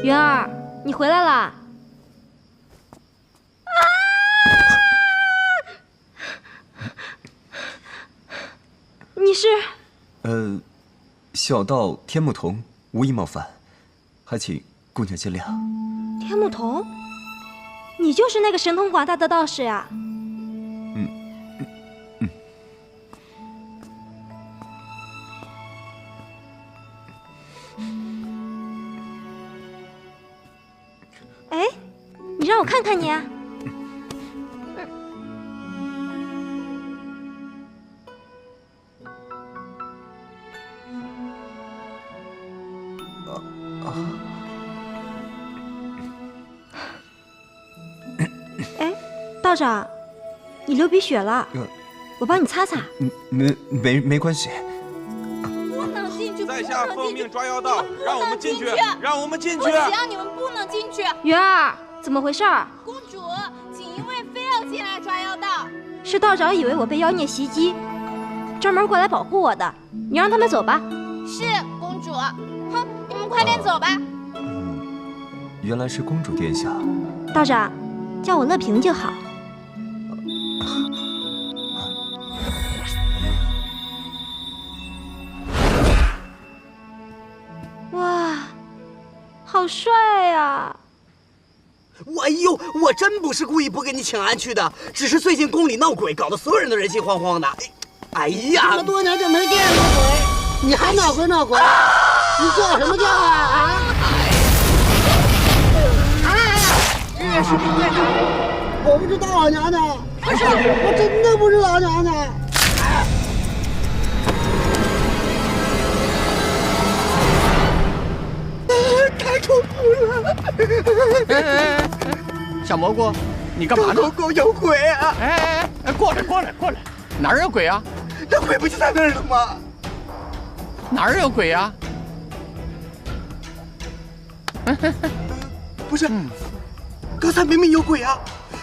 云儿，你回来啦！你是？小道天木童，无意冒犯，还请姑娘见谅。天木童，你就是那个神通广大的道士呀？哎，你让我看看你啊！哎，道长，你流鼻血了，我帮你擦擦。没关系。不能进去！在下奉命抓妖道，让我们进去！让我们进去！我想你们不能进去！云儿，怎么回事？公主，锦衣卫非要进来抓妖道。是道长以为我被妖孽袭击，专门过来保护我的。你让他们走吧。是公主。哼，你们快点走吧。原来是公主殿下。道长，叫我乐平就好。哇，好帅呀！哎呦，我真不是故意不给你请安去的，只是最近宫里闹鬼，搞得所有人都人心惶惶的。哎呀，这么多年就没见过鬼，你还闹鬼？你叫什么叫啊？是你队长？我不知道，老娘娘。不是，我真的不知道，娘娘。太恐怖了！小蘑菇，你干嘛呢？狗有鬼啊！过来，哪儿有鬼啊？那鬼不就在那儿了吗？哪儿有鬼啊？不是，刚才明明有鬼啊！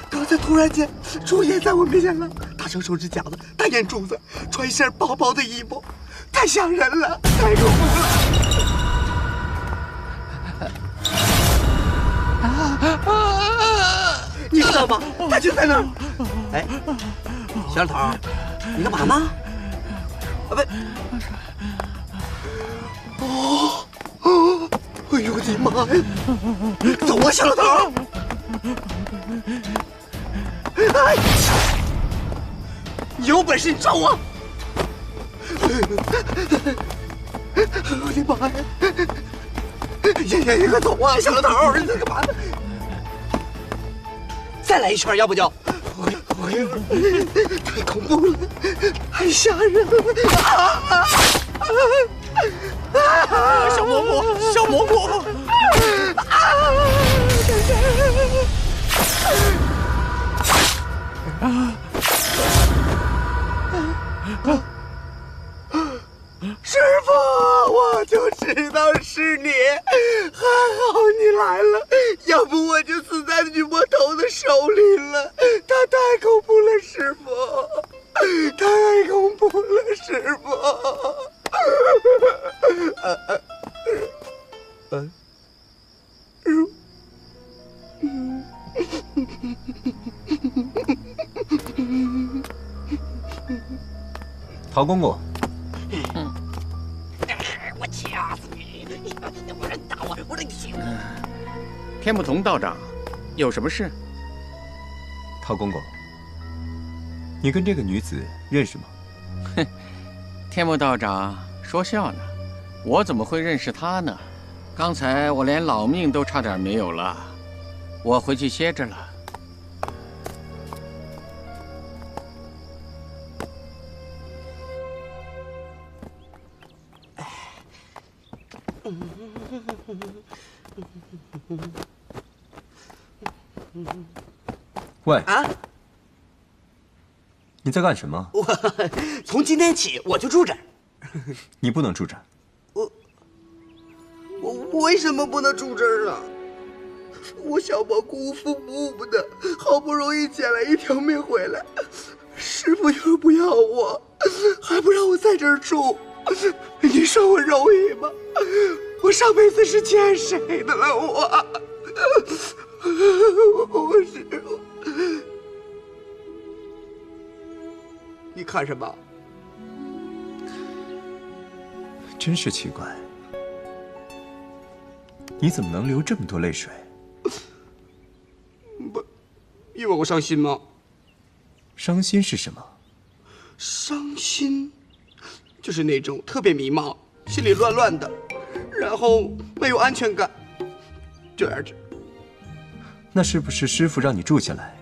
刚才突然間出现在我面前了，大长手指甲子，大眼珠子，穿一身薄薄的衣服，太吓人了，太恐怖了！你知道吗？他就在那儿。哎，小老头，你干嘛呢？啊不，哎呦我的妈呀！走啊，小老头！哎，有本事你抓我！我的妈呀！你快走啊，小老头！你在干嘛呢？再来一圈，要不就……太恐怖了，太吓人了！小蘑菇！师傅，我就知道是你，还好你来了，要不我就死在女魔头的手里了。他太恐怖了，师傅，太恐怖了，师傅。陶公公，我掐死你！我让你打我，我让你行。天不同道长，有什么事？陶公公，你跟这个女子认识吗？哼，天目道长说笑呢，我怎么会认识她呢？刚才我连老命都差点没有了，我回去歇着了。喂啊！你在干什么？我从今天起我就住这儿。你不能住这儿。我为什么不能住这儿啊？我小蘑菇无父无母的，好不容易捡来一条命回来，师傅又不要我，还不让我在这儿住，你说我容易吗？我上辈子是欠谁的了？我是……你看什么？真是奇怪，你怎么能流这么多泪水？不，因为我伤心吗？伤心是什么？伤心，就是那种特别迷茫，心里乱乱的，然后没有安全感，这样子。那是不是师傅让你住下来，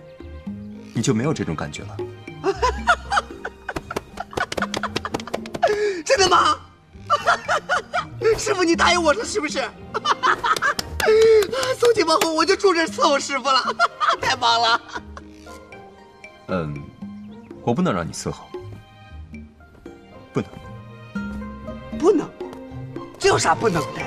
你就没有这种感觉了？真的吗？师傅，你答应我了是不是？从今往后我就住这伺候师傅了，太棒了。我不能让你伺候，不能。不能？这有啥不能的？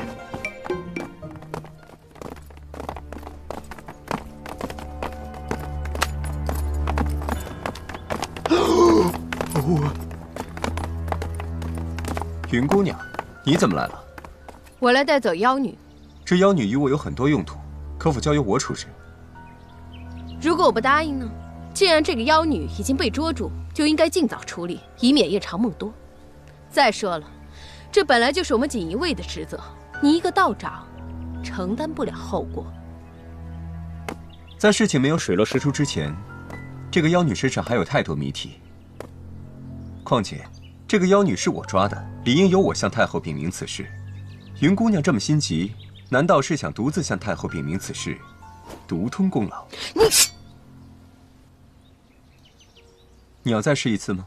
云姑娘，你怎么来了？我来带走妖女。这妖女与我有很多用途，可否交由我处置？如果我不答应呢？既然这个妖女已经被捉住，就应该尽早处理，以免夜长梦多。再说了，这本来就是我们锦衣卫的职责，你一个道长，承担不了后果。在事情没有水落石出之前，这个妖女身上还有太多谜题。况且，这个妖女是我抓的，理应由我向太后禀明此事。云姑娘这么心急，难道是想独自向太后禀明此事，独吞功劳？你要再试一次吗？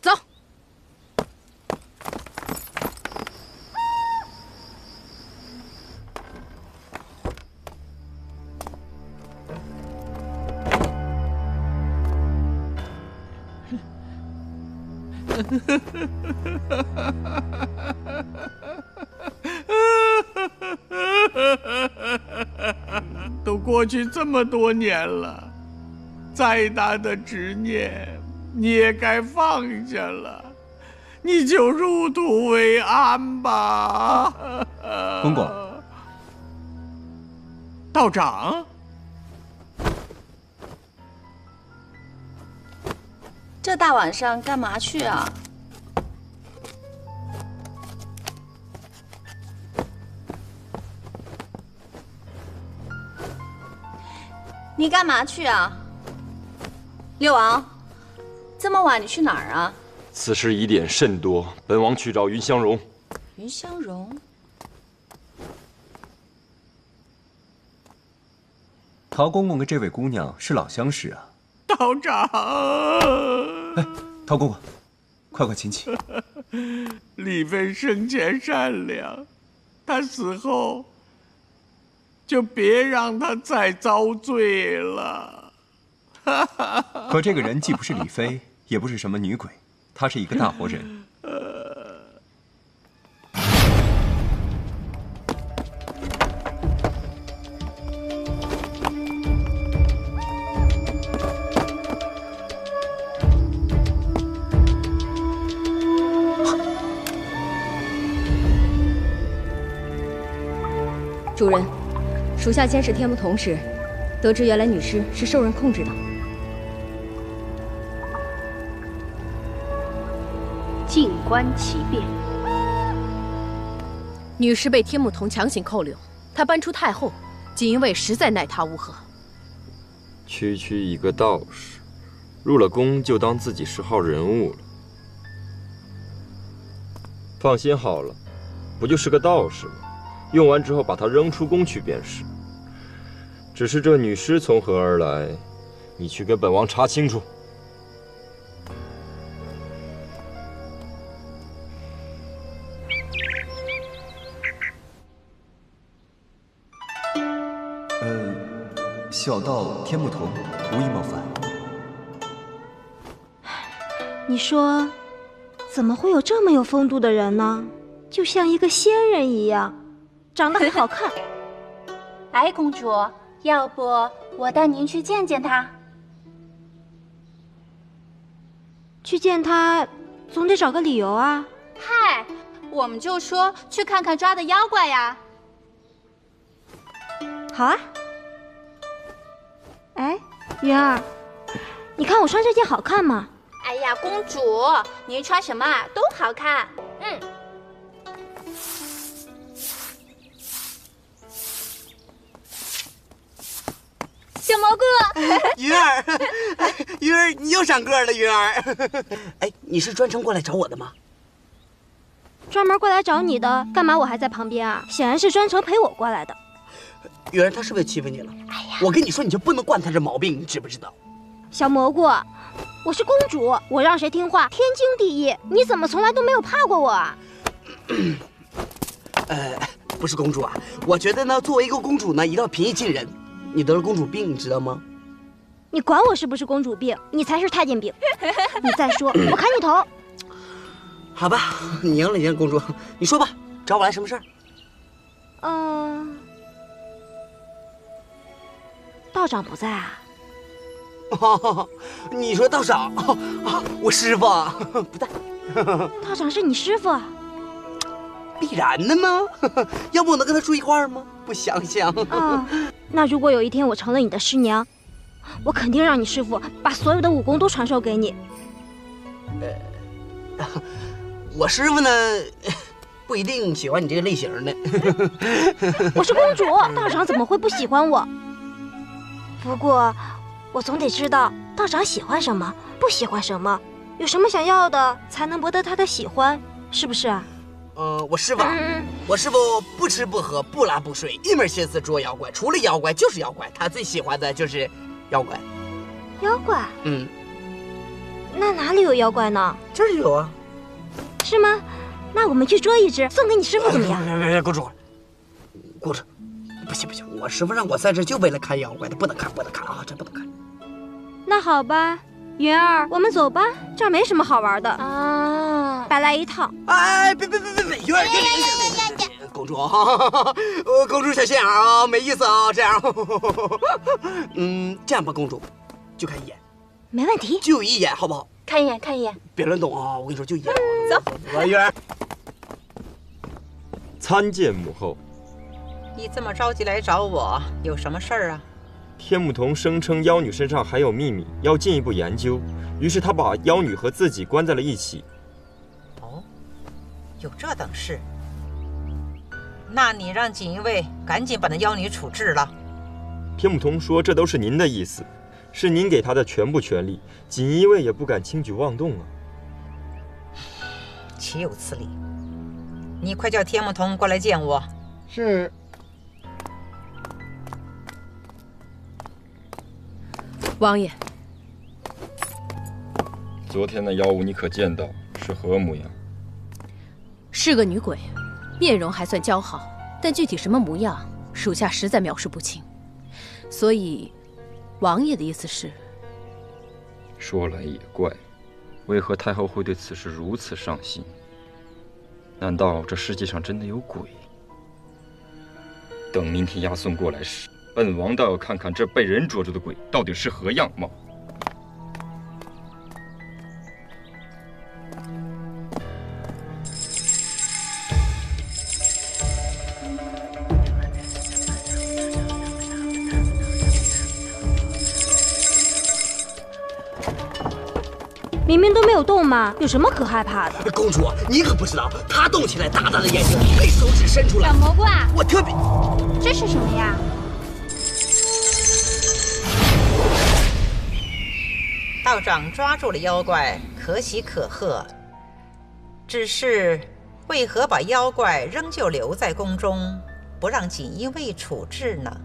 走。都过去这么多年了，再大的执念你也该放下了，你就入土为安吧。公公，道长，这大晚上干嘛去啊？你干嘛去啊？六王，这么晚你去哪儿啊？此事疑点甚多，本王去找云香容。云香容。陶公公跟这位姑娘是老相识啊。道长，哎，陶公公，快请起。李妃生前善良，她死后就别让她再遭罪了。可这个人既不是李妃，也不是什么女鬼，她是一个大活人。主人，属下监视天目童时，得知原来女尸是受人控制的。静观其变。女尸被天目童强行扣留，她搬出太后，锦衣卫实在奈她无何。区区一个道士，入了宫就当自己是号人物了。放心好了，不就是个道士吗？用完之后把他扔出宫去便是。只是这女尸从何而来，你去给本王查清楚。小道天目童，无意冒犯。你说，怎么会有这么有风度的人呢？就像一个仙人一样，长得很好看。哎，公主，要不我带您去见见他？去见他，总得找个理由啊。我们就说去看看抓的妖怪呀。好啊。哎，云儿，你看我穿这件好看吗？哎呀，公主，您穿什么啊都好看。小蘑菇，云儿，云儿，你又长个了，云儿。哎，你是专程过来找我的吗？专门过来找你的，干嘛我还在旁边啊？显然是专程陪我过来的。云儿，他是不是欺负你了？哎呀，我跟你说，你就不能惯他这毛病，你知不知道？小蘑菇，我是公主，我让谁听话，天经地义。你怎么从来都没有怕过我啊？不是公主啊，我觉得呢，作为一个公主呢，一定要平易近人。你得了公主病，你知道吗？你管我是不是公主病，你才是太监病。你再说，我砍你头。好吧，你赢了，赢了，公主，你说吧，找我来什么事儿？道长不在啊？你说道长我师傅不在。道长是你师傅？必然的吗？要不我能跟他住一块儿吗？不想想。那如果有一天我成了你的师娘，我肯定让你师傅把所有的武功都传授给你。我师傅呢，不一定喜欢你这个类型的。我是公主，道长怎么会不喜欢我？不过，我总得知道道长喜欢什么，不喜欢什么，有什么想要的，才能博得他的喜欢，是不是啊？我师傅不吃不喝不拉不睡，一门心思捉妖怪，除了妖怪就是妖怪，他最喜欢的就是妖怪。妖怪？那哪里有妖怪呢？这儿有啊。是吗？那我们去捉一只，送给你师傅怎么样？别，公主，不行，我师傅让我在这就为了看妖怪的，不能看啊，真不能看。那好吧，云儿，我们走吧，这儿没什么好玩的啊，白来一趟。哎，别，云儿，别，公主，公主小心眼啊，没意思啊，这样。这样吧，公主，就看一眼。没问题，就一眼，好不好？看一眼。别乱动啊！我跟你说，就一眼。走，来，云儿。参见母后。你这么着急来找我，有什么事儿啊？天目童声称妖女身上还有秘密，要进一步研究，于是他把妖女和自己关在了一起。哦，有这等事？那你让锦衣卫赶紧把那妖女处置了。天目童说：“这都是您的意思，是您给他的全部权利，锦衣卫也不敢轻举妄动啊。”岂有此理！你快叫天目童过来见我。是。王爷，昨天的妖物你可见到是何模样？是个女鬼，面容还算姣好，但具体什么模样，属下实在描述不清。所以，王爷的意思是？说来也怪，为何太后会对此事如此上心？难道这世界上真的有鬼？等明天押送过来时，本王倒要看看这被人捉住的鬼到底是何样貌。明明都没有动嘛，有什么可害怕的？公主，你可不知道，他动起来，大大的眼睛，那手指伸出来。小蘑菇啊，我特别……这是什么呀？道长抓住了妖怪，可喜可贺。只是为何把妖怪仍旧留在宫中，不让锦衣卫处置呢？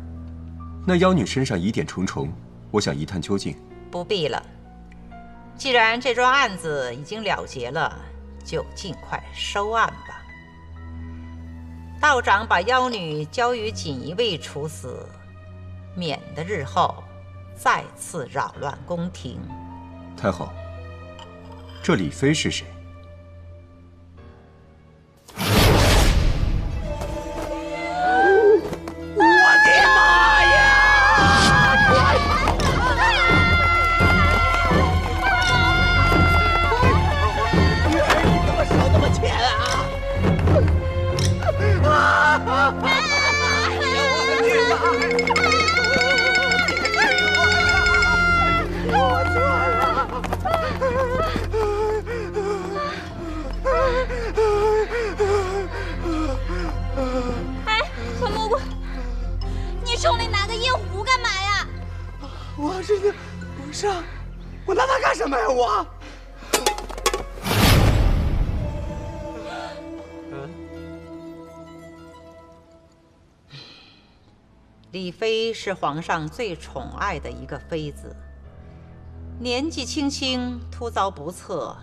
那妖女身上疑点重重，我想一探究竟。不必了。既然这桩案子已经了结了，就尽快收案吧。道长把妖女交于锦衣卫处死，免得日后再次扰乱宫廷。太后，这李妃是谁？我的妈呀！你怎么手那么欠啊？哎，小蘑菇，你手里拿个夜壶干嘛呀？我这个不是啊，我拿它干什么呀？我。李妃是皇上最宠爱的一个妃子，年纪轻轻突遭不测，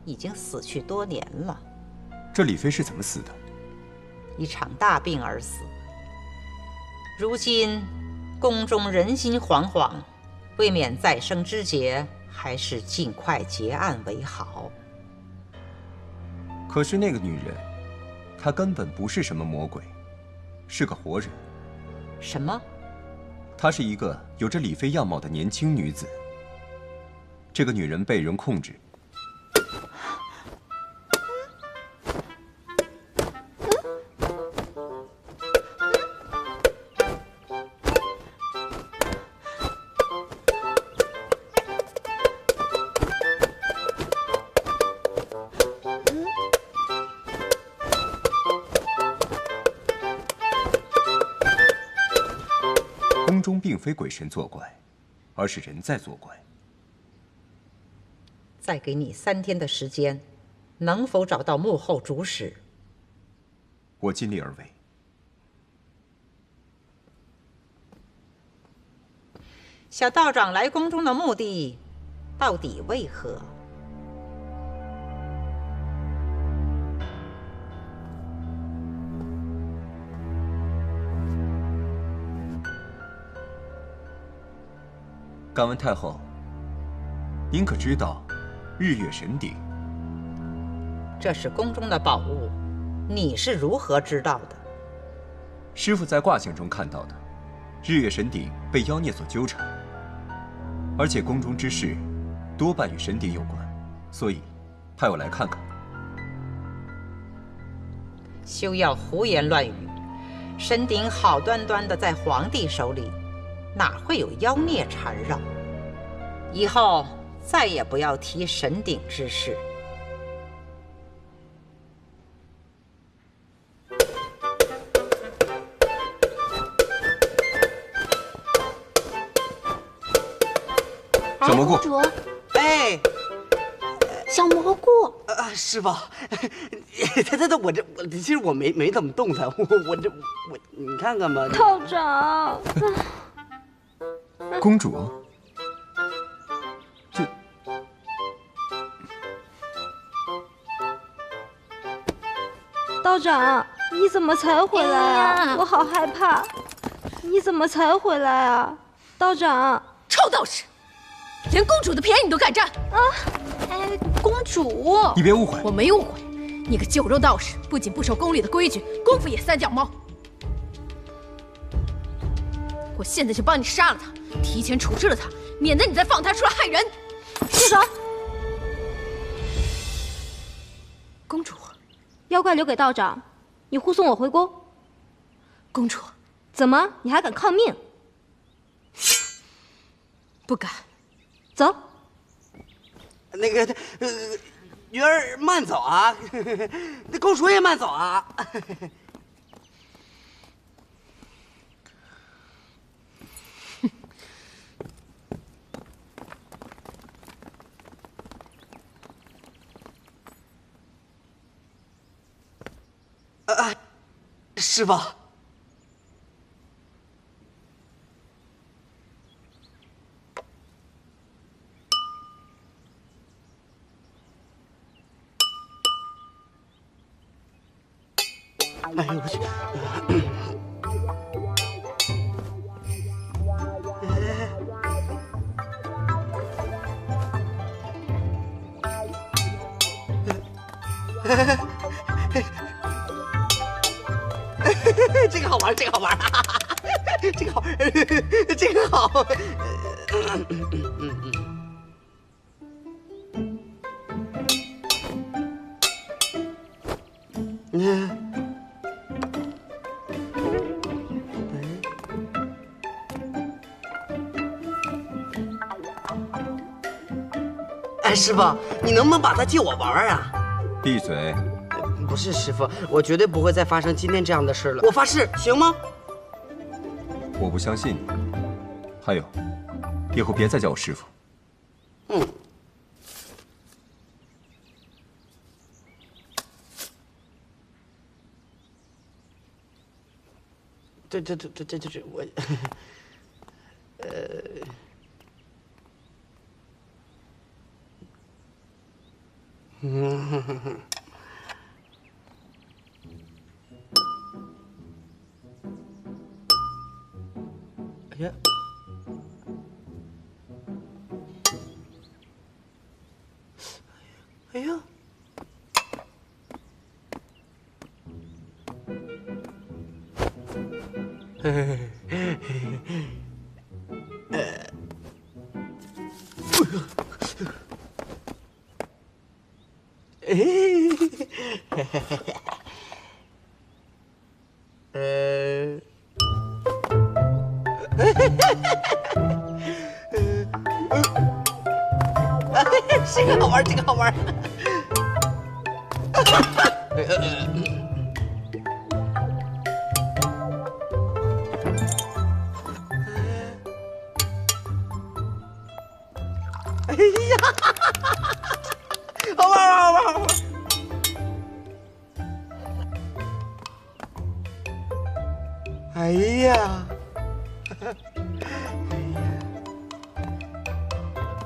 已经死去多年了。这李妃是怎么死的？一场大病而死。如今宫中人心惶惶，未免再生枝节，还是尽快结案为好。可是那个女人，她根本不是什么魔鬼，是个活人。什么？她是一个有着李妃样貌的年轻女子。这个女人被人控制。宫中并非鬼神作怪，而是人在作怪。再给你3天的时间，能否找到幕后主使？我尽力而为。小道长来宫中的目的，到底为何？敢问太后，您可知道日月神鼎？这是宫中的宝物，你是如何知道的？师父在卦象中看到的，日月神鼎被妖孽所纠缠，而且宫中之事多半与神鼎有关，所以派我来看看。休要胡言乱语！神鼎好端端的在皇帝手里，哪会有妖孽缠绕？以后再也不要提神鼎之事。小蘑菇，公主，哎，小蘑菇，师傅，我其实我没怎么动它，我你看看吧。道长，公主，这道长，你怎么才回来啊？我好害怕。你怎么才回来啊，道长？臭道士，连公主的便宜你都敢占啊！哎，公主，你别误会，我没误会。你个酒肉道士，不仅不守宫里的规矩，功夫也三脚猫。我现在就帮你杀了他，提前处置了他，免得你再放他出来害人。住手！公主，妖怪留给道长，你护送我回宫。公主，怎么你还敢抗命？不敢。走。那个，鱼儿慢走啊！那公主也慢走啊！师傅。哎呦我去！这个好玩，这个好玩，这个好，这个好。哎，师傅，你能不能把他借我玩啊？闭嘴！不是师傅，我绝对不会再发生今天这样的事了，我发誓，行吗？我不相信你。还有，以后别再叫我师傅。嗯。对，我，哎呀，哎呀，这个好玩，这个好玩。哎呀，好玩，好玩，好玩！哎呀，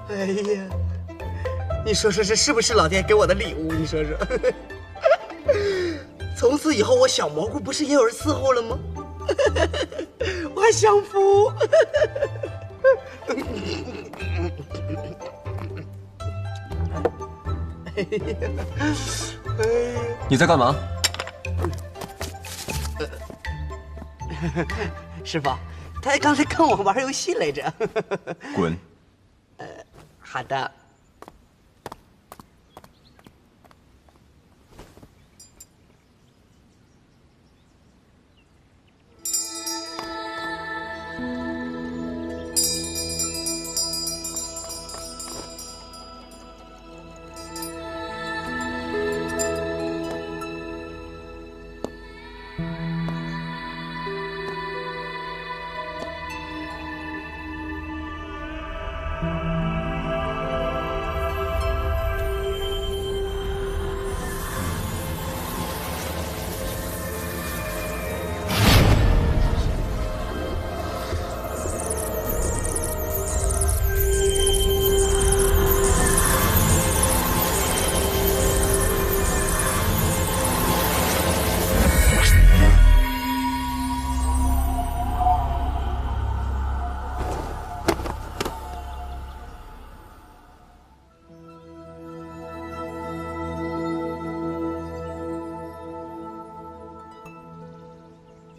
哎呀，你说说这是不是老天给我的礼物？你说说，从此以后我小蘑菇不是也有人伺候了吗？我还享福。你在干嘛？师傅，他刚才跟我玩游戏来着。滚！好的。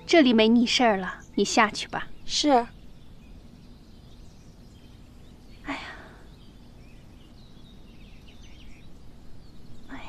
这里没你事儿了，你下去吧。是。哎呀，哎呀，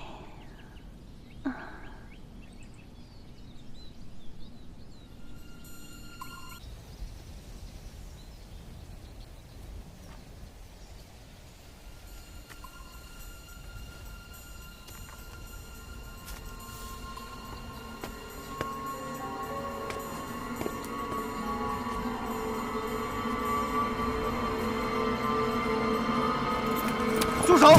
住手！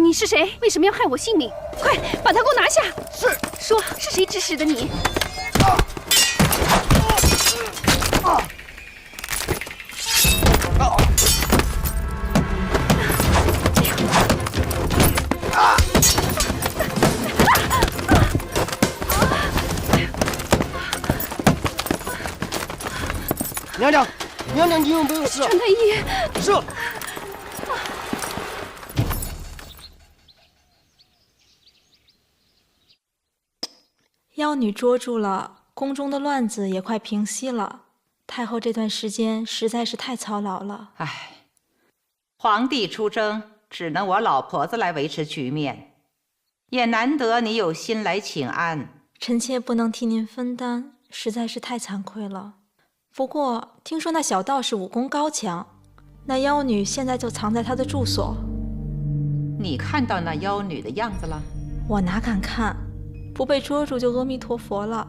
你是谁？为什么要害我性命？快把他给我拿下！是。说是谁指使的你？娘娘，娘娘，你有没有事？传太医。是。妖女捉住了，宫中的乱子也快平息了。太后这段时间实在是太操劳了。唉，皇帝出征，只能我老婆子来维持局面，也难得你有心来请安。臣妾不能替您分担，实在是太惭愧了。不过听说那小道士武功高强，那妖女现在就藏在她的住所。你看到那妖女的样子了？我哪敢看，不被捉住就阿弥陀佛了。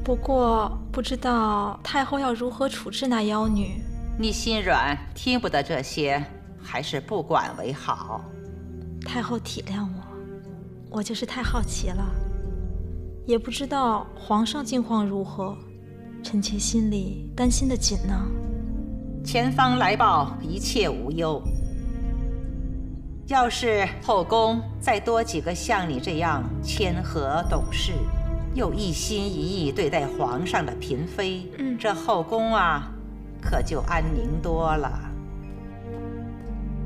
不过不知道太后要如何处置那妖女。你心软，听不得这些，还是不管为好。太后体谅我就是太好奇了，也不知道皇上近况如何，臣妾心里担心的紧呢。前方来报，一切无忧。要是后宫再多几个像你这样谦和懂事，又一心一意对待皇上的嫔妃，这后宫啊，可就安宁多了。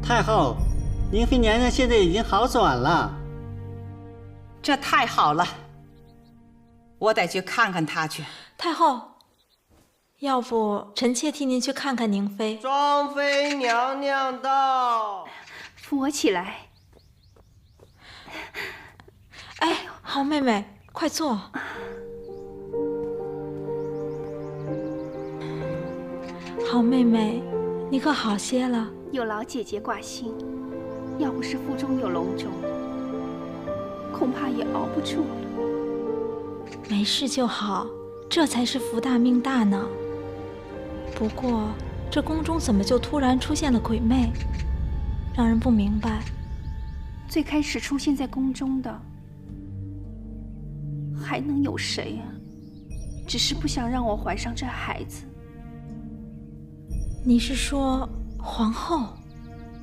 太后，宁妃娘娘现在已经好转了。这太好了，我得去看看她去。太后，要不臣妾替您去看看宁妃。庄妃娘娘到，扶我起来。哎，好妹妹，快坐。好妹妹，你可好些了？有劳姐姐挂心，要不是腹中有龙种，恐怕也熬不住了。没事就好，这才是福大命大呢。不过这宫中怎么就突然出现了鬼魅，让人不明白。最开始出现在宫中的还能有谁啊？只是不想让我怀上这孩子。你是说皇后？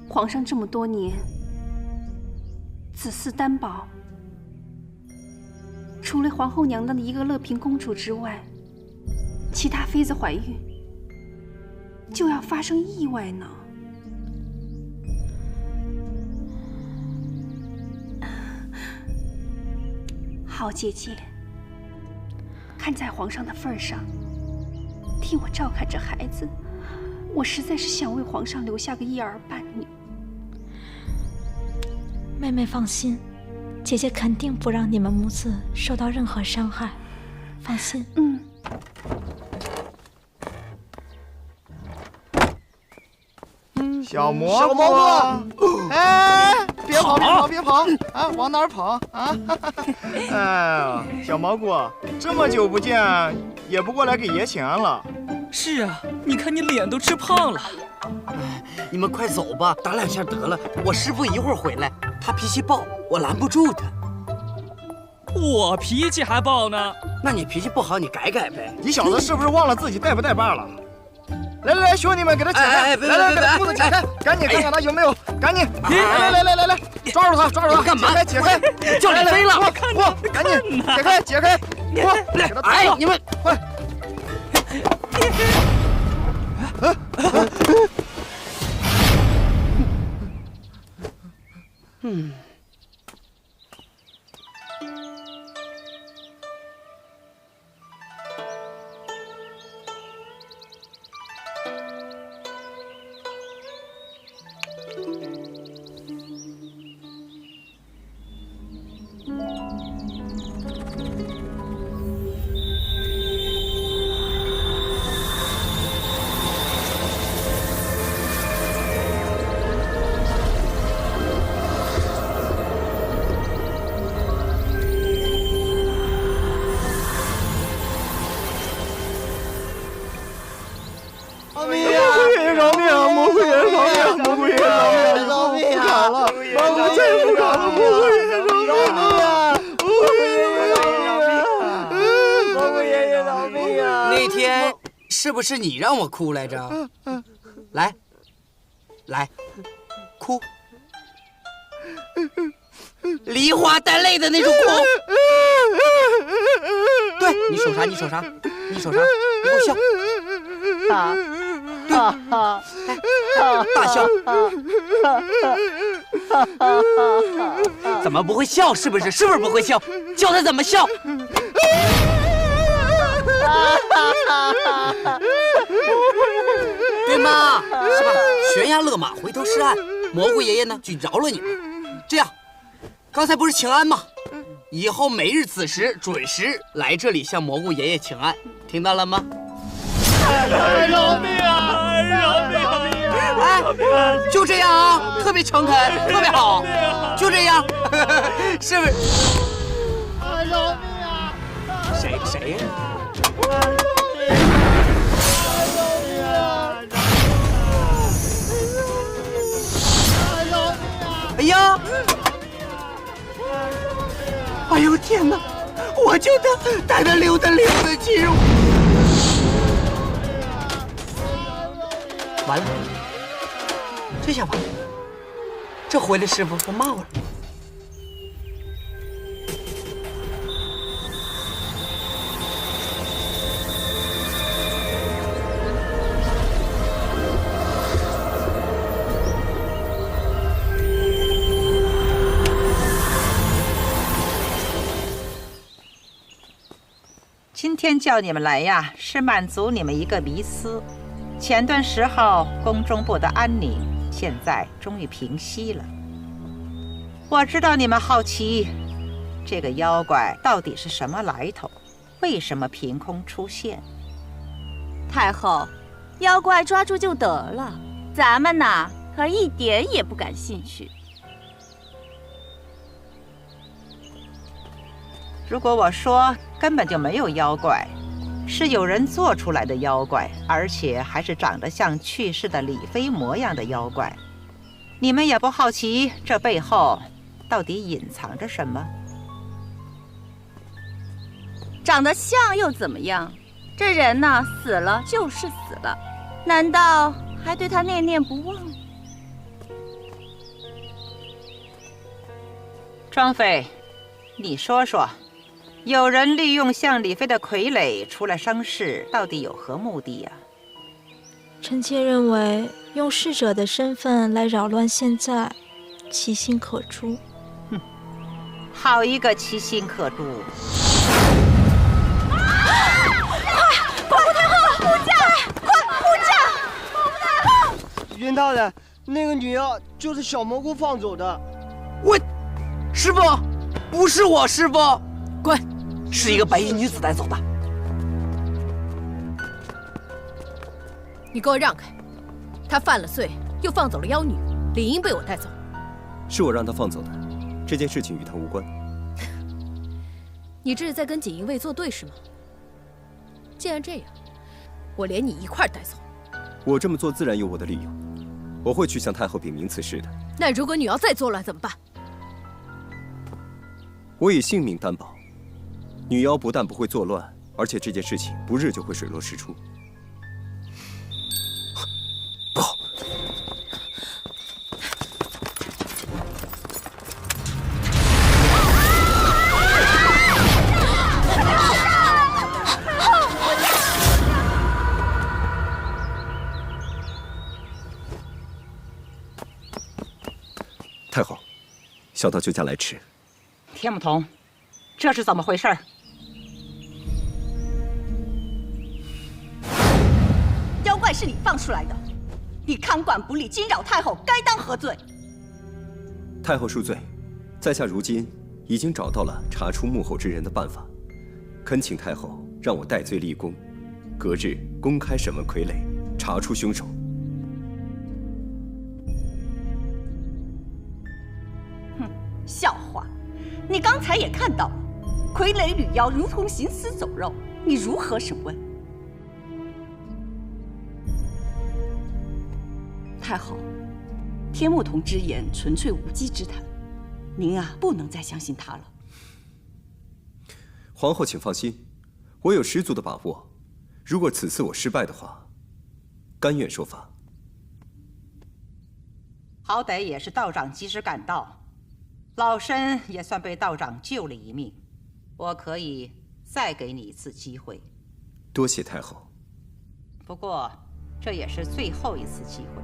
皇上这么多年子嗣担保，除了皇后娘娘的一个乐平公主之外，其他妃子怀孕就要发生意外呢。好姐姐，看在皇上的份上，替我照看着孩子。我实在是想为皇上留下个一儿半女。妹妹放心，姐姐肯定不让你们母子受到任何伤害，放心。小蘑菇，哎，别跑别跑啊！往哪儿跑啊？哎，小蘑菇，这么久不见，也不过来给爷请安了。是啊，你看你脸都吃胖了。你们快走吧，打两下得了。我师父一会儿回来，他脾气暴，我拦不住他。我脾气还暴呢？那你脾气不好，你改改呗。你小子是不是忘了自己带不带把了？来，兄弟们，给他解开！来，给他裤子解开！赶紧看看他有没有，赶紧！来，抓住他！干嘛？解开！叫你飞了！过，赶紧解开！过，给他哎，你们快！那天是不是你让我哭来着？来，哭，梨花带泪的那种哭。对，你手啥？你给我笑。对，大笑。怎么不会笑？是不是不会笑？教他怎么笑。对吗？是吧？悬崖勒马，回头是岸。蘑菇爷爷呢，就饶了你们。这样，刚才不是请安吗？以后每日此时准时来这里向蘑菇爷爷请安，听到了吗？饶命啊！饶命！哎，就这样啊，特别诚恳，特别好，就这样，是不是？饶命啊！谁？哎呀！哎呦天哪！我就带他溜达去。完了，这下完了，这回来师傅不骂我了。今天叫你们来呀，是满足你们一个迷思。前段时候宫中不得安宁，现在终于平息了。我知道你们好奇，这个妖怪到底是什么来头，为什么凭空出现？太后，妖怪抓住就得了，咱们呐可一点也不感兴趣。如果我说根本就没有妖怪，是有人做出来的妖怪，而且还是长得像去世的李妃模样的妖怪，你们也不好奇这背后到底隐藏着什么？长得像又怎么样？这人呐，死了就是死了，难道还对他念念不忘？庄妃，你说说。有人利用像李妃的傀儡出来生事，到底有何目的呀？臣妾认为，用逝者的身份来扰乱现在，其心可诛。哼，好一个其心可诛！快，保护太后！护驾！快护驾！保护太后！袁大人，那个女妖就是小蘑菇放走的。师傅，不是我师傅。滚！是一个白衣女子带走的。你给我让开！他犯了罪，又放走了妖女，理应被我带走。是我让他放走的，这件事情与他无关。你这是在跟锦衣卫作对是吗？既然这样，我连你一块带走。我这么做自然有我的理由，我会去向太后禀明此事的。那如果女妖再作乱怎么办？我以性命担保。女妖不但不会作乱，而且这件事情不日就会水落石出。不好！太后，小道救驾来迟。天不同，这是怎么回事？妖怪是你放出来的，你看管不力，惊扰太后，该当何罪？太后恕罪，在下如今已经找到了查出幕后之人的办法，恳请太后让我戴罪立功，隔日公开审问傀儡，查出凶手。哼，笑话！你刚才也看到了，傀儡女妖如同行尸走肉，你如何审问？太后，天目同之言纯粹无稽之谈，您啊不能再相信他了。皇后请放心，我有十足的把握。如果此次我失败的话，甘愿受罚。好歹也是道长及时赶到，老身也算被道长救了一命。我可以再给你一次机会。多谢太后。不过这也是最后一次机会。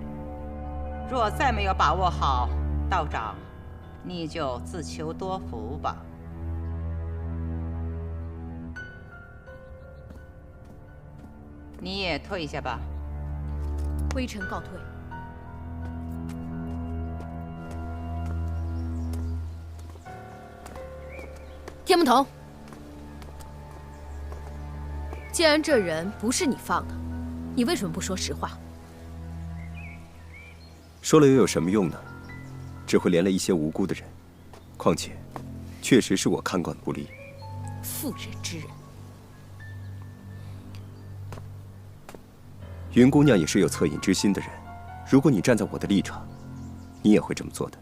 若再没有把握好，道长，你就自求多福吧。你也退下吧。微臣告退。天不同，既然这人不是你放的，你为什么不说实话？说了又有什么用呢？只会连累一些无辜的人。况且，确实是我看管不力。妇人之仁。云姑娘也是有恻隐之心的人，如果你站在我的立场，你也会这么做的。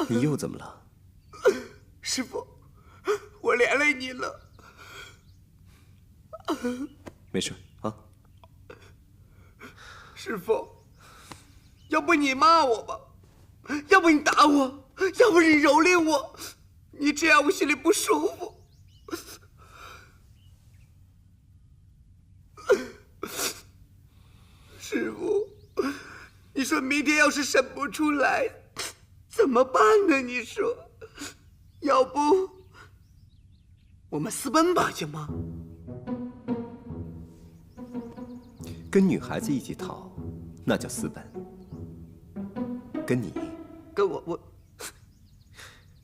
你又怎么了？师傅，我连累你了。没事啊。师傅，要不你骂我吧，要不你打我，要不你蹂躏我，你这样我心里不舒服。师傅，你说明天要是审不出来，怎么办呢？你说，要不我们私奔吧，行吗？跟女孩子一起逃，那叫私奔。跟你，跟我，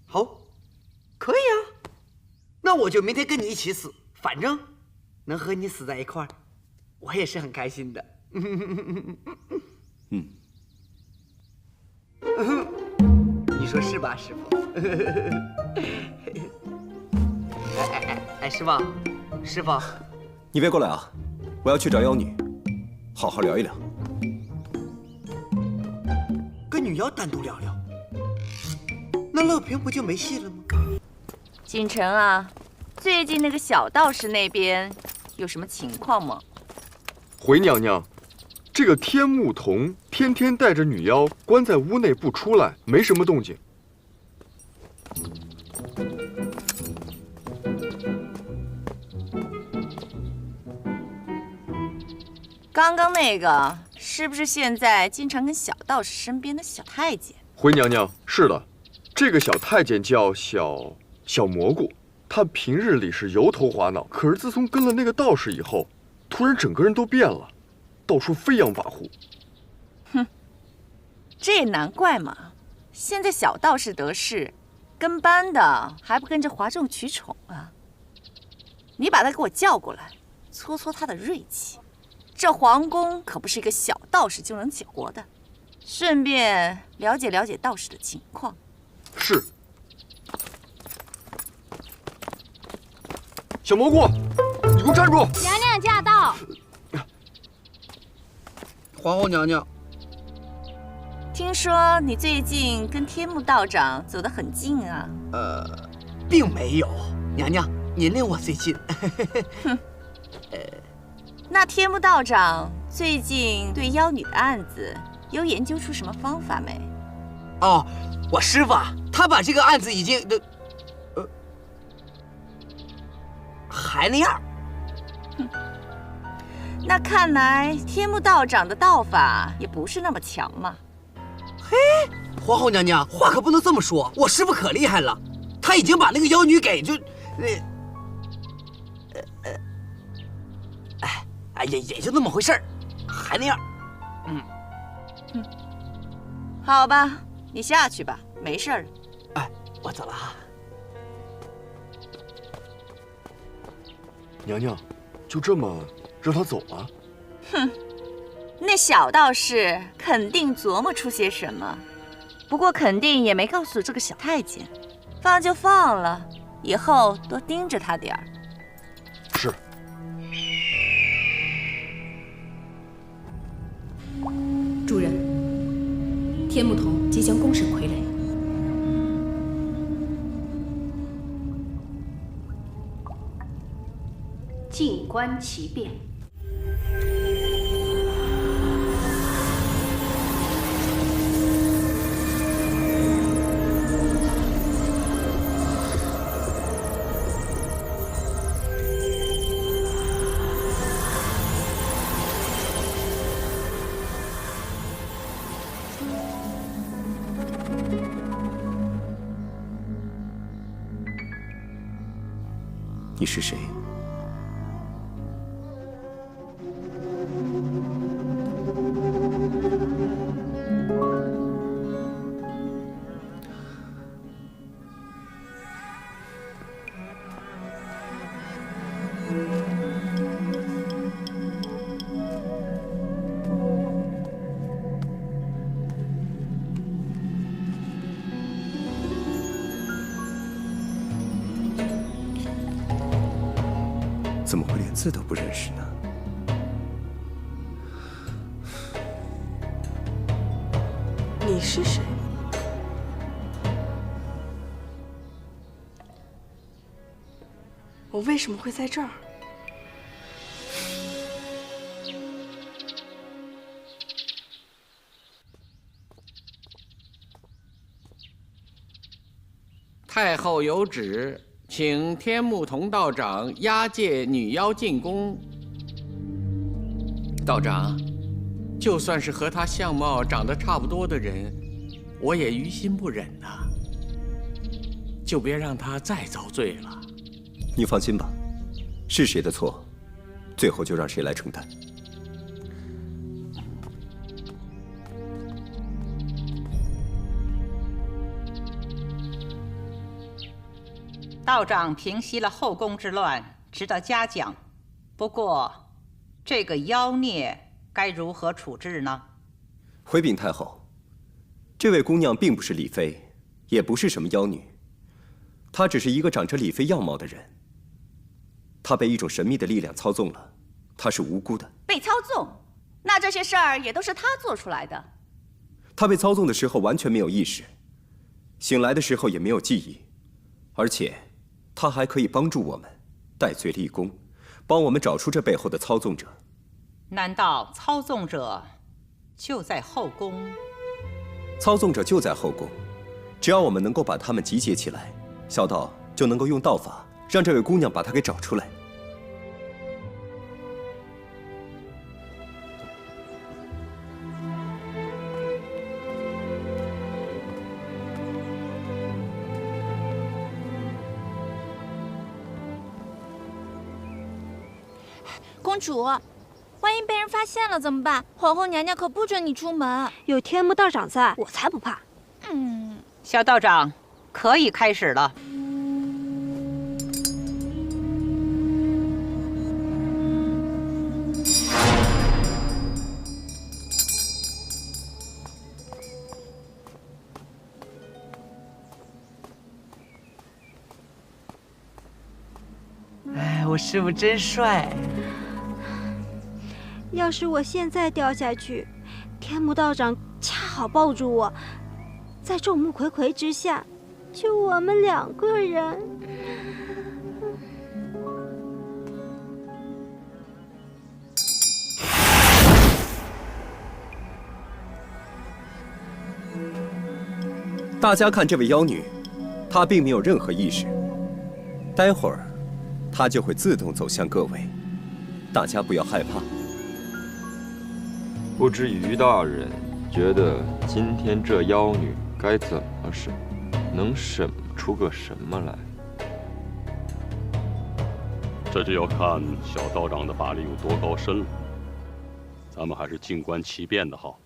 好，可以啊。那我就明天跟你一起死，反正能和你死在一块儿，我也是很开心的。嗯，你说是吧，师傅？哎，师傅，师傅，你别过来啊！我要去找妖女，好好聊一聊。跟女妖单独聊聊，那乐平不就没戏了吗？锦城啊，最近那个小道士那边有什么情况吗？回娘娘，这个天目童天天带着女妖关在屋内不出来，没什么动静。刚刚那个是不是现在经常跟小道士身边的小太监？回娘娘，是的，这个小太监叫小蘑菇，他平日里是油头滑脑，可是自从跟了那个道士以后，突然整个人都变了，到处飞扬跋扈。哼，这也难怪嘛！现在小道士得势，跟班的还不跟着哗众取宠啊？你把他给我叫过来，搓搓他的锐气。这皇宫可不是一个小道士就能搅和的，顺便了解了解道士的情况。是。小蘑菇，你给我站住！娘娘驾到。皇后娘娘，听说你最近跟天目道长走得很近啊？并没有，娘娘，您令我最近。哼。那天目道长最近对妖女的案子有研究出什么方法没？哦，我师傅啊，他把这个案子已经还那样。哼，那看来天目道长的道法也不是那么强嘛。嘿，皇后娘娘，话可不能这么说，我师傅可厉害了，他已经把那个妖女给也就那么回事儿，还那样。好吧，你下去吧，没事儿。哎，我走了啊。娘娘，就这么让他走了？哼，那小道士肯定琢磨出些什么，不过肯定也没告诉这个小太监。放就放了，以后多盯着他点儿。是。主人，天目童即将公审傀儡。静观其变。你是谁？怎么会连字都不认识呢？你是谁？我为什么会在这儿？太后有旨，请天目童道长押解女妖进宫。道长，就算是和她相貌长得差不多的人，我也于心不忍呐。就别让她再遭罪了。你放心吧，是谁的错，最后就让谁来承担。道长平息了后宫之乱，值得嘉奖。不过，这个妖孽该如何处置呢？回禀太后，这位姑娘并不是李妃，也不是什么妖女，她只是一个长着李妃样貌的人。她被一种神秘的力量操纵了，她是无辜的。被操纵？那这些事儿也都是他做出来的。她被操纵的时候完全没有意识，醒来的时候也没有记忆，而且她还可以帮助我们戴罪立功，帮我们找出这背后的操纵者。难道操纵者就在后宫？操纵者就在后宫，只要我们能够把他们集结起来，小道就能够用道法让这位姑娘把她给找出来。公主，万一被人发现了怎么办？皇后娘娘可不准你出门。有天目道长在，我才不怕。小道长，可以开始了。哎，我师傅真帅。要是我现在掉下去，天目道长恰好抱住我，在众目睽睽之下，就我们2个人。大家看这位妖女，她并没有任何意识，待会儿她就会自动走向各位，大家不要害怕。不知于大人觉得今天这妖女该怎么审，能审出个什么来？这就要看小道长的法力有多高深了。咱们还是静观其变的好。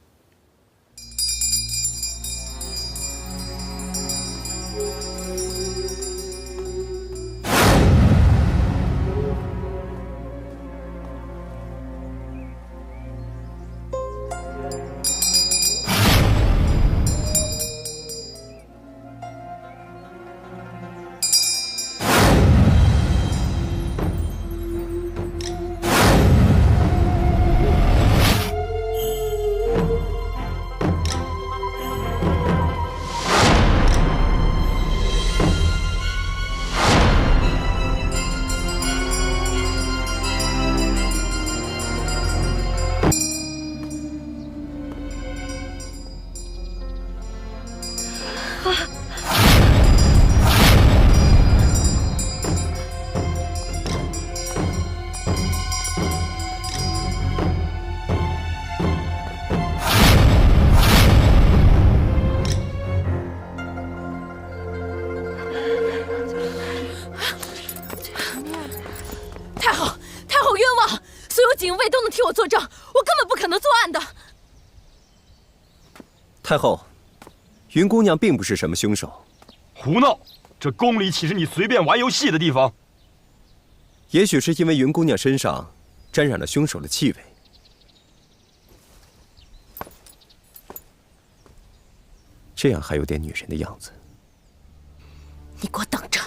替我作证，我根本不可能作案的。太后，云姑娘并不是什么凶手。胡闹！这宫里岂是你随便玩游戏的地方？也许是因为云姑娘身上沾染了凶手的气味。这样还有点女人的样子。你给我等着！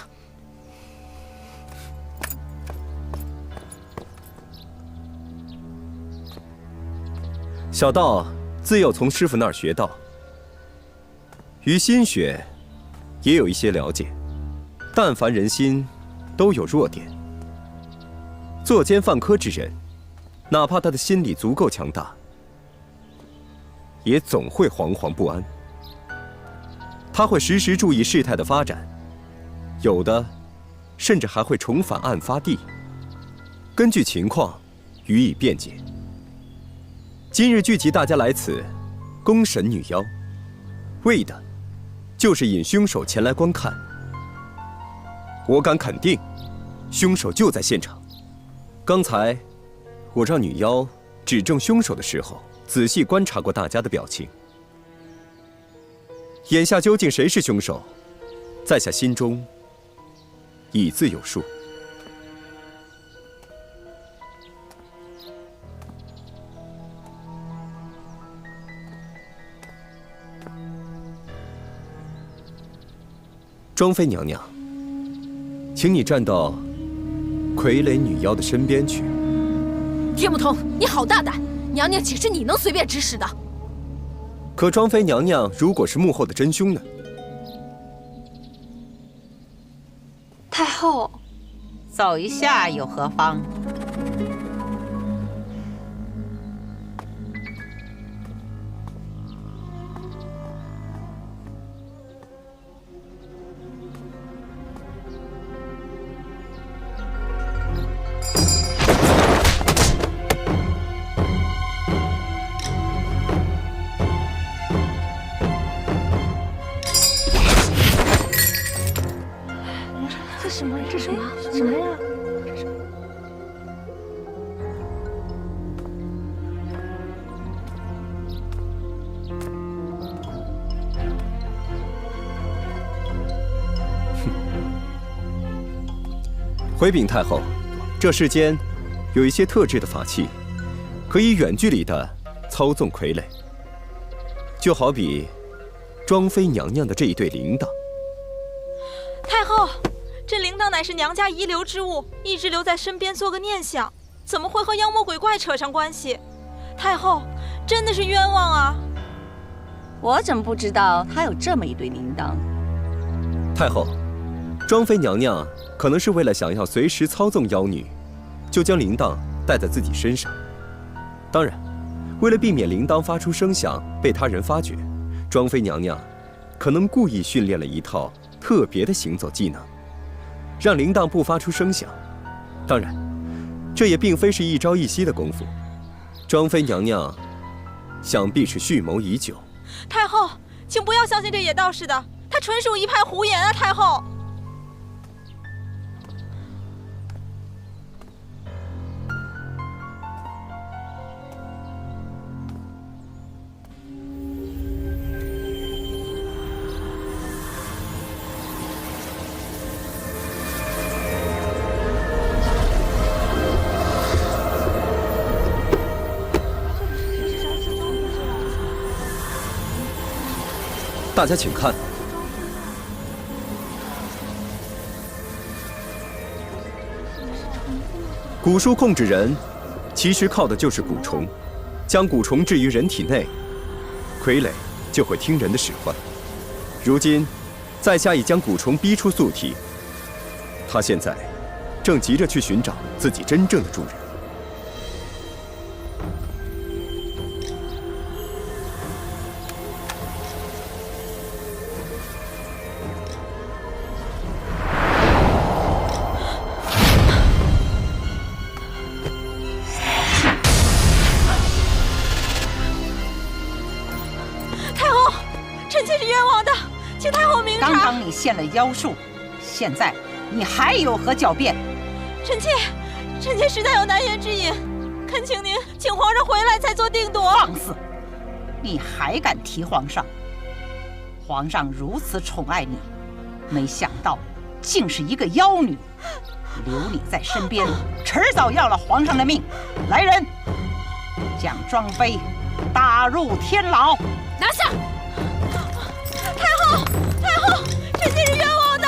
小道自幼从师傅那儿学道，于心学也有一些了解。但凡人心都有弱点，作奸犯科之人，哪怕他的心理足够强大，也总会惶惶不安。他会时时注意事态的发展，有的甚至还会重返案发地，根据情况予以辩解。今日聚集大家来此，公审女妖，为的就是引凶手前来观看。我敢肯定，凶手就在现场。刚才我让女妖指证凶手的时候，仔细观察过大家的表情。眼下究竟谁是凶手，在下心中已自有数。庄妃娘娘，请你站到傀儡女妖的身边去。天不通，你好大胆！娘娘岂是你能随便指使的？可庄妃娘娘如果是幕后的真凶呢？太后，走一下有何妨？什么呀？回禀太后，这世间有一些特制的法器，可以远距离的操纵傀儡，就好比庄妃娘娘的这一对铃铛。太后，这铃铛乃是娘家遗留之物，一直留在身边做个念想，怎么会和妖魔鬼怪扯上关系？太后，真的是冤枉啊！我怎么不知道她有这么一对铃铛？太后，庄妃娘娘可能是为了想要随时操纵妖女，就将铃铛带在自己身上。当然，为了避免铃铛发出声响被他人发觉，庄妃娘娘可能故意训练了一套特别的行走技能，让铃铛不发出声响。当然，这也并非是一朝一夕的功夫。庄妃娘娘想必是蓄谋已久。太后，请不要相信这野道士的，他纯属一派胡言啊！太后。大家请看，蛊术控制人，其实靠的就是蛊虫。将蛊虫置于人体内，傀儡就会听人的使唤。如今，在下已将蛊虫逼出宿体，他现在正急着去寻找自己真正的主人。现了妖术，现在你还有何狡辩？臣妾实在有难言之隐，恳请您请皇上回来再做定夺。放肆！你还敢提皇上？皇上如此宠爱你，没想到竟是一个妖女，留你在身边，迟早要了皇上的命。来人，将庄妃打入天牢！拿下！太后，臣妾是冤枉的！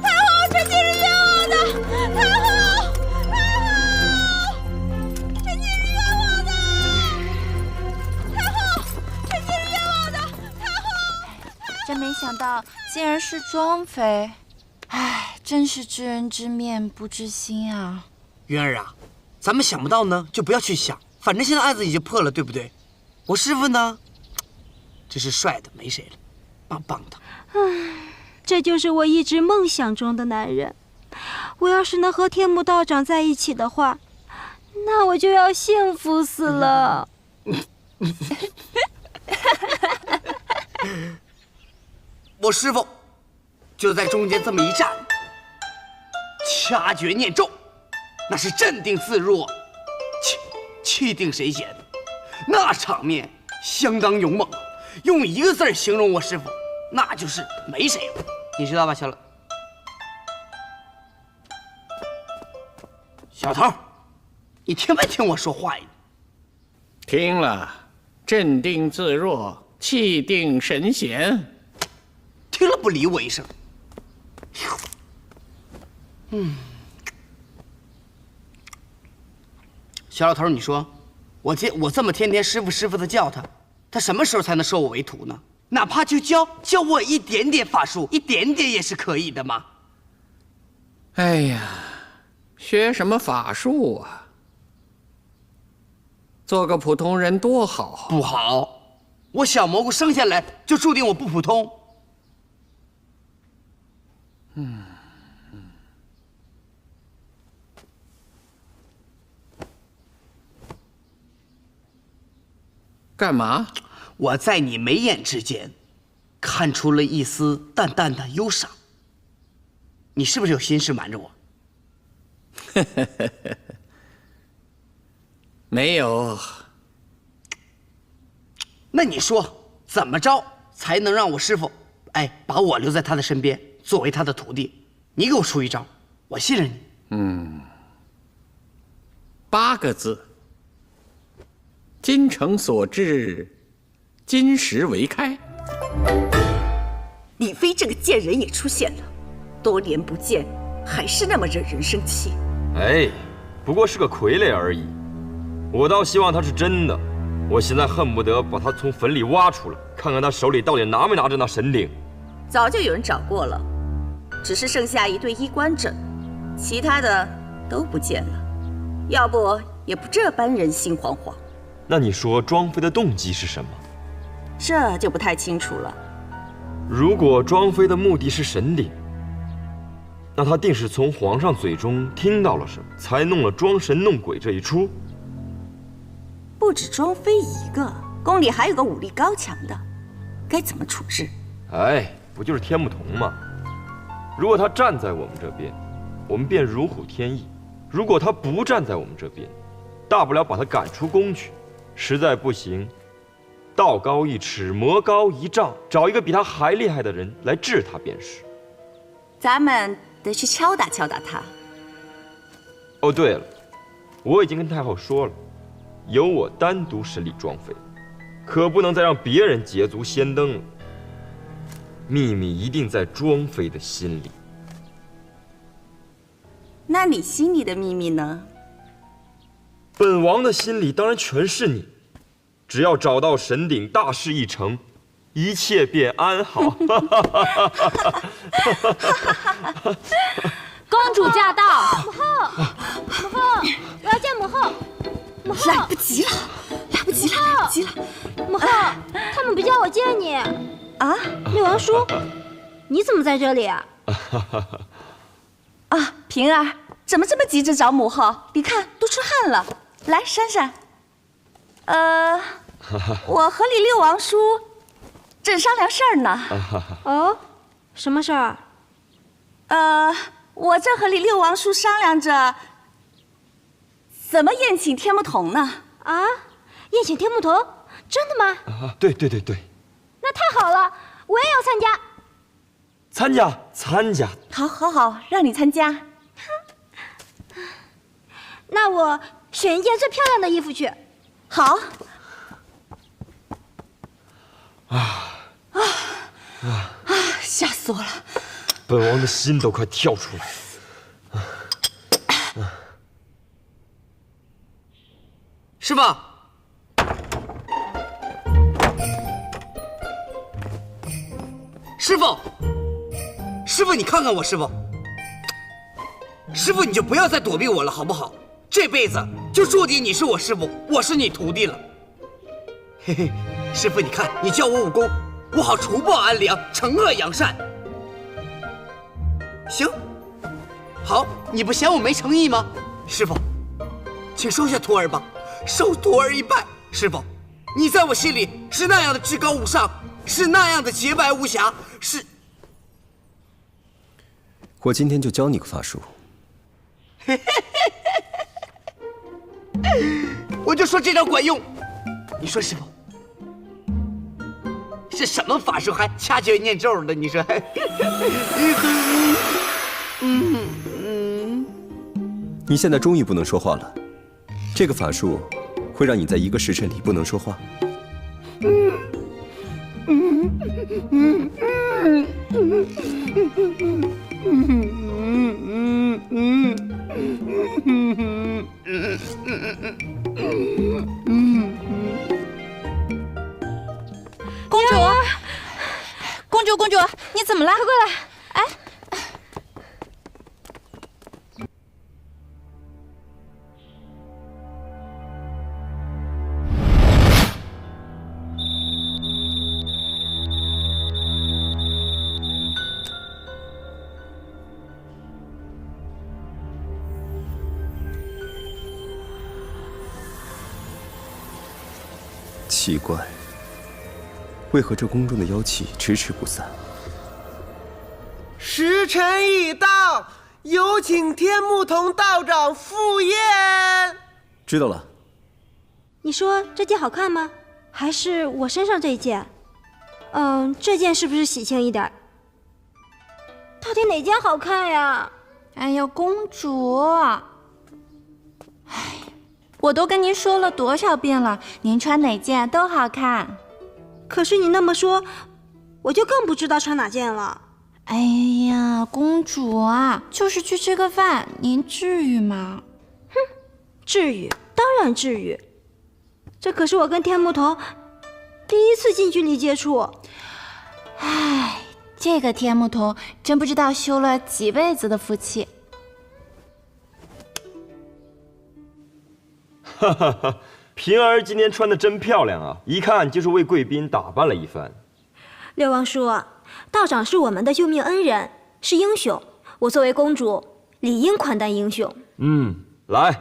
太后，臣妾是冤枉的！太后，臣妾是冤枉的！太竟然是庄妃，唉，真是知人知面不知心啊。云儿啊，咱们想不到呢，就不要去想，反正现在案子已经破了，对不对？我师傅呢，真是帅的没谁了，棒棒的。这就是我一直梦想中的男人。我要是能和天目道长在一起的话，那我就要幸福死了。我师傅就在中间这么一站，掐诀念咒，那是镇定自若，气定神闲，那场面相当勇猛。用一个字形容我师傅，那就是没谁了，你知道吧，小头，你听没听我说话呀？听了，镇定自若，气定神闲。听了不理我一声。小老头，你说，我这么天天师傅的叫他什么时候才能收我为徒呢？哪怕就教我一点点法术，一点点也是可以的嘛。哎呀，学什么法术啊？做个普通人多好。不好，我小蘑菇生下来就注定我不普通。干嘛？我在你眉眼之间看出了一丝淡淡的忧伤。你是不是有心事瞒着我？没有。那你说怎么着才能让我师傅把我留在他的身边，作为他的徒弟？你给我出一招，我信任你。8个字：精诚所至，金石为开。李飞这个贱人也出现了，多年不见，还是那么惹人生气。不过是个傀儡而已。我倒希望他是真的。我现在恨不得把他从坟里挖出来，看看他手里到底拿没拿着那神鼎。早就有人找过了，只是剩下一对衣冠枕，其他的都不见了。要不也不这般人心惶惶。那你说庄妃的动机是什么？这就不太清楚了。如果庄妃的目的是神鼎，那她定是从皇上嘴中听到了什么，才弄了装神弄鬼这一出。不止庄妃一个，宫里还有个武力高强的，该怎么处置？不就是天目童吗？如果他站在我们这边，我们便如虎添翼；如果他不站在我们这边，大不了把他赶出宫去。实在不行，道高1尺，魔高1丈，找一个比他还厉害的人来治他便是。咱们得去敲打敲打他。哦，对了，我已经跟太后说了，由我单独审理庄妃，可不能再让别人捷足先登了。秘密一定在庄妃的心里。那你心里的秘密呢？本王的心里当然全是你，只要找到神鼎，大事一成，一切便安好。公主驾到！母后，我要见母后。母后，来不及了，来不及了，来不及了！母后，他们不叫我见你。啊，六王叔，你怎么在这里啊？啊，平儿，怎么这么急着找母后？你看都出汗了。来，珊珊。我和你六王叔正商量事儿呢。哦，什么事儿？我正和你六王叔商量着怎么宴请天目童呢。啊，宴请天目童？真的吗？对。那太好了，我也要参加。参加。好，让你参加。那我选一件最漂亮的衣服去。好。吓死我了！本王的心都快跳出来了。师傅，师傅，师傅，你看看我，师傅，师傅你就不要再躲避我了，好不好？这辈子就注定你是我师傅，我是你徒弟了。嘿嘿，师傅，你看，你教我武功，我好除暴安良，惩恶扬善。行，好，你不嫌我没诚意吗？师傅，请收下徒儿吧，受徒儿一拜。师傅，你在我心里是那样的至高无上，是那样的洁白无瑕，是……我今天就教你个法术。我就说这招管用。你说师傅，是什么法术还掐诀念咒的？你说？你现在终于不能说话了。这个法术会让你在1个时辰里不能说话。公主，你怎么了？快过来！哎，奇怪，为何这宫中的妖气迟迟不散？时辰已到，有请天目童道长赴宴。知道了。你说这件好看吗？还是我身上这件？这件是不是喜庆一点？到底哪件好看呀？哎呀，公主，我都跟您说了多少遍了，您穿哪件都好看。可是你那么说，我就更不知道穿哪件了。哎呀，公主啊，就是去吃个饭，您至于吗？哼，至于，当然至于。这可是我跟天目童第一次近距离接触。唉，这个天目童真不知道修了几辈子的福气。哈哈哈，平儿今天穿的真漂亮啊，一看就是为贵宾打扮了一番。六王叔，道长是我们的救命恩人，是英雄。我作为公主，理应款待英雄。来，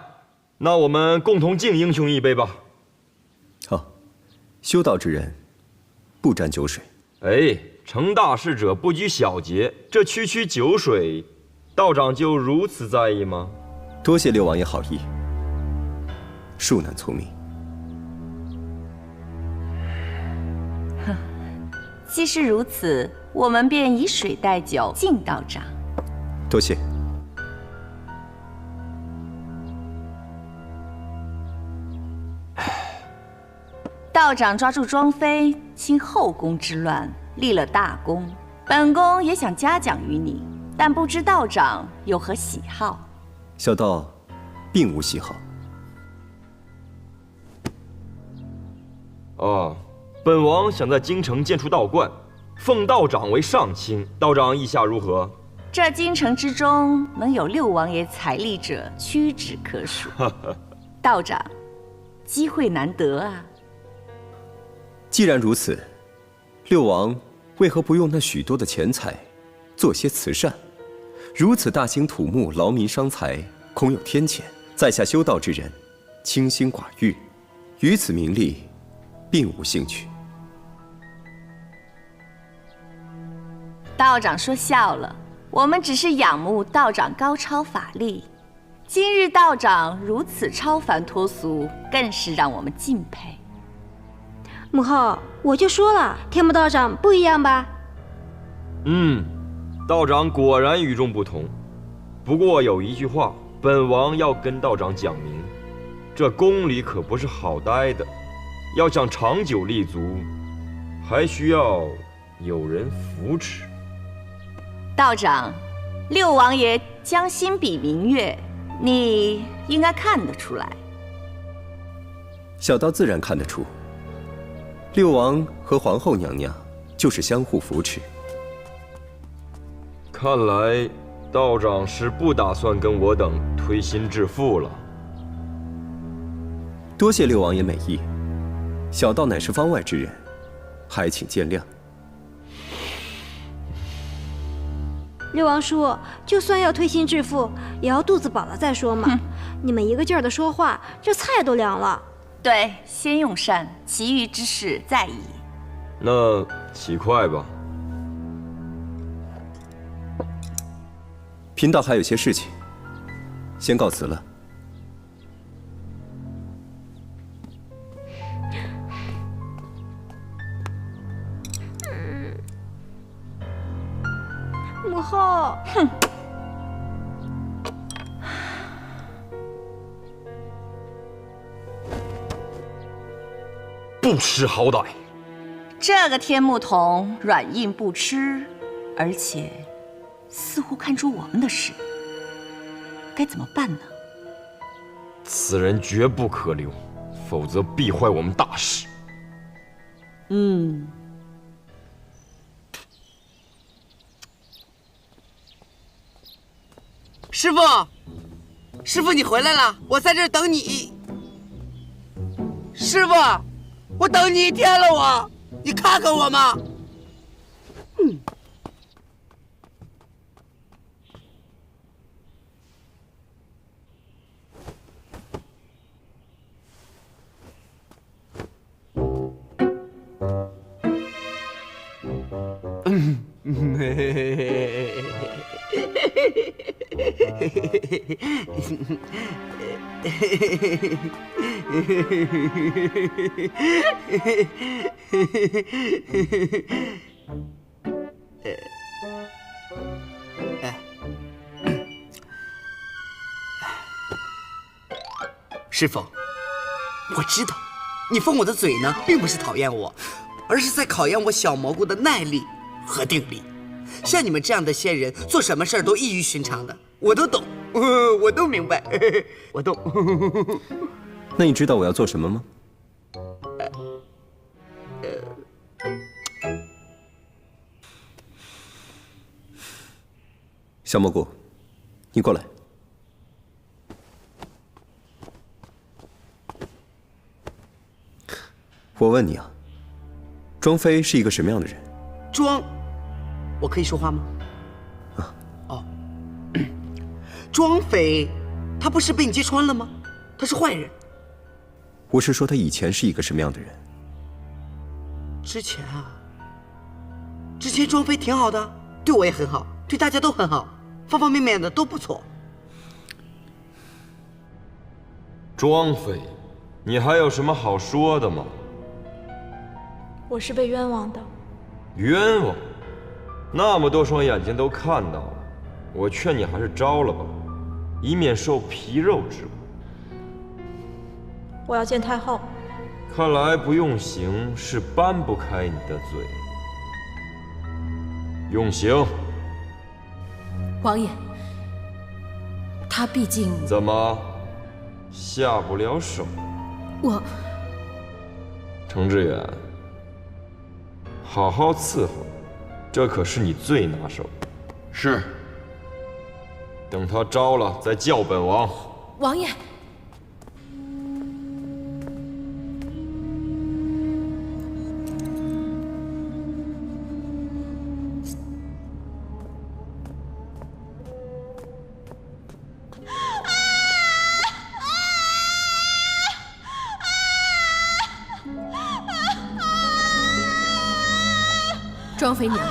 那我们共同敬英雄一杯吧。好，修道之人，不沾酒水。哎，成大事者不拘小节，这区区酒水，道长就如此在意吗？多谢六王爷好意。恕难聪明。既是如此，我们便以水代酒，敬道长。多谢。道长抓住庄妃，清后宫之乱，立了大功。本宫也想嘉奖于你，但不知道长有何喜好。小道并无喜好。本王想在京城建出道观，奉道长为上卿，道长意下如何？这京城之中，能有六王爷财力者屈指可数。道长，机会难得啊！既然如此，六王为何不用那许多的钱财，做些慈善？如此大兴土木，劳民伤财，恐有天谴。在下修道之人，清心寡欲，于此名利，并无兴趣。道长说笑了，我们只是仰慕道长高超法力。今日道长如此超凡脱俗，更是让我们敬佩。母后，我就说了，天目道长不一样吧？道长果然与众不同。不过有一句话，本王要跟道长讲明，这宫里可不是好待的，要想长久立足，还需要有人扶持。道长，六王爷将心比明月，你应该看得出来。小道自然看得出，六王和皇后娘娘就是相互扶持。看来道长是不打算跟我等推心置腹了。多谢六王爷美意，小道乃是方外之人，还请见谅。六王叔，就算要推心置腹，也要肚子饱了再说嘛。你们一个劲儿的说话，这菜都凉了。对，先用膳，其余之事再议。那起快吧。贫道还有些事情，先告辞了。母后，哼。不识好歹。这个天目童软硬不吃，而且似乎看出我们的事，该怎么办呢？此人绝不可留，否则必坏我们大事。师傅，师傅你回来了，我在这儿等你。师傅，我等你1天了，你看看我嘛。师傅，我知道，你封我的嘴呢，并不是讨厌我，而是在考验我小蘑菇的耐力和定力。像你们这样的仙人，做什么事儿都异于寻常的，我都懂，我都明白，我懂。那你知道我要做什么吗？小蘑菇，你过来。我问你啊，庄妃是一个什么样的人？庄，我可以说话吗？庄妃，她不是被你揭穿了吗？她是坏人。我是说她以前是一个什么样的人？之前庄妃挺好的，对我也很好，对大家都很好，方方面面的都不错。庄妃，你还有什么好说的吗？我是被冤枉的。冤枉？那么多双眼睛都看到了，我劝你还是招了吧，以免受皮肉之苦。我要见太后。看来不用刑是搬不开你的嘴。用刑。王爷，他毕竟……怎么下不了手？我……程志远，好好伺候，这可是你最拿手。是。等他招了再叫本王。王爷。庄妃娘娘，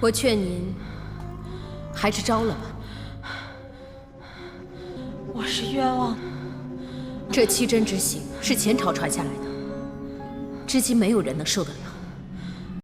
我劝您还是招了吧。我是冤枉的。这7针之刑是前朝传下来的，至今没有人能受得了。